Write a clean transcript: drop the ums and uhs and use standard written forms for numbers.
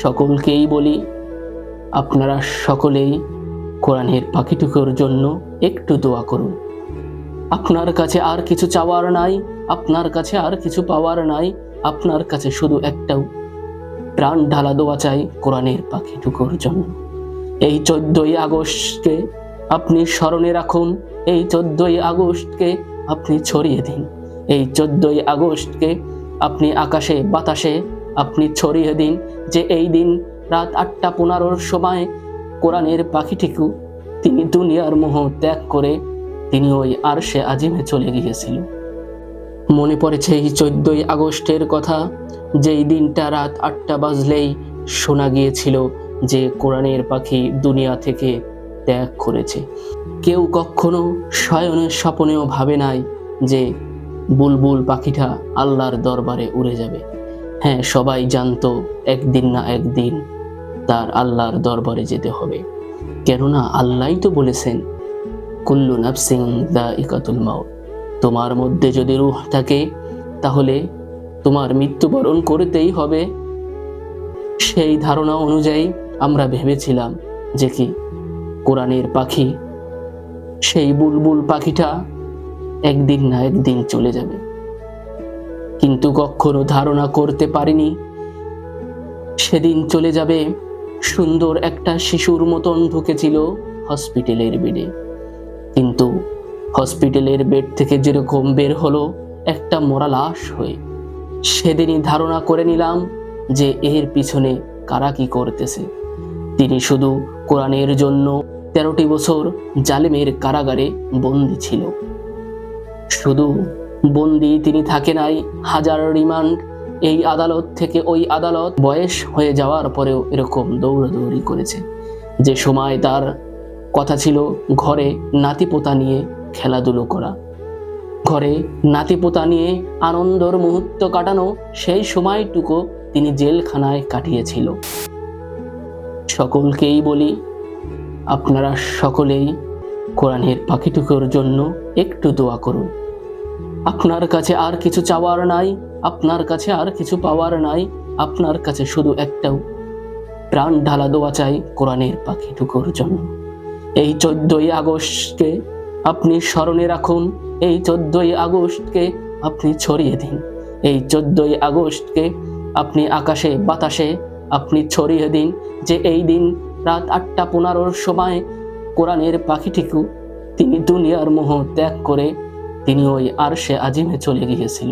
সকলকেই বলি, আপনারা সকলেই কোরআনের পাখিটুকুর জন্য একটু দোয়া করুন। আপনার কাছে আর কিছু চাওয়ার নাই, আপনার কাছে আর কিছু পাওয়ার নাই, আপনার কাছে শুধু একটাও প্রাণ ঢালা দোয়া চাই কোরআনের পাখিটুকুর জন্য। এই 14ই আগস্টকে আপনি স্মরণে রাখুন, এই 14ই আগস্টকে আপনি ছড়িয়ে দিন, এই 14ই আগস্টকে আপনি আকাশে বাতাসে আপনি ছড়িয়ে দিন যে এই দিন রাত 8:15 সময় কোরআনের পাখিটিকু তিনি দুনিয়ার মোহ ত্যাগ করে তিনি ওই আরশে আজিমে চলে গিয়েছিল। মনে পড়েছে এই 14ই আগস্টের কথা, যেই দিনটা রাত 8টা বাজলেই শোনা গিয়েছিল যে কোরআনের পাখি দুনিয়া থেকে ত্যাগ করেছে। কেউ কখনো শয়নের স্বপ্নেও ভাবে নাই যে বুলবুল পাখিটা আল্লাহর দরবারে উড়ে যাবে। হ্যাঁ, সবাই জানতো একদিন না একদিন তার আল্লাহর দরবারে যেতে হবে, কেননা আল্লাহই তো বলেছেন কুল্লু নাফসিন যায়িকাতুল মাউত, তোমার মধ্যে যদি রূহ থাকে তাহলে তোমার মৃত্যুবরণ করতেই হবে। সেই ধারণা অনুযায়ী আমরা ভেবেছিলাম যে কি কোরআনের পাখি সেই বুলবুল পাখিটা একদিন না একদিন চলে যাবে, কিন্তু কখনো ধারণা করতে পারিনি সেদিন চলে যাবে সুন্দর একটা শিশুর মতন ঢুকেছিল হসপিটালের বেডে, কিন্তু হসপিটালের বেড থেকে যেরকম বের হলো একটা মরা লাশ হয়ে। সেদিনই ধারণা করে নিলাম যে এর পিছনে কারা কি করতেছে। তিনি শুধু কোরআনের জন্য 13টি বছর জালেমের কারাগারে বন্দী ছিল। শুধু বন্দী তিনি থাকে নাই, হাজার রিমান্ড, এই আদালত থেকে ওই আদালত, বয়স হয়ে যাওয়ার পরেও এরকম দৌড়াদৌড়ি করেছে। যে সময় তার কথা ছিল ঘরে নাতিপোতা নিয়ে খেলাধুলো করা, ঘরে নাতিপোতা নিয়ে আনন্দর মুহূর্ত কাটানো, সেই সময়টুকু তিনি জেলখানায় কাটিয়েছিল। সকলকেই বলি, আপনারা সকলেই কোরআনের পাখিটুকুর জন্য একটু দোয়া করুন। আপনার কাছে আর কিছু চাওয়ার নাই, আপনার কাছে আর কিছু পাওয়ার নাই, আপনার কাছে শুধু একটাও প্রাণ ঢালা দোয়া চাই কোরআনের পাখিটুকুর জন্য। এই 14ই আগস্টকে আপনি স্মরণে রাখুন, এই 14ই আগস্টকে আপনি ছড়িয়ে দিন, এই 14ই আগস্টকে আপনি আকাশে বাতাসে আপনি ছড়িয়ে দিন যে এই দিন রাত 8:15 সময় কোরআনের পাখিটিকু তিনি দুনিয়ার মোহ ত্যাগ করে তিনি ওই আরশে আজিমে চলে গিয়েছিল।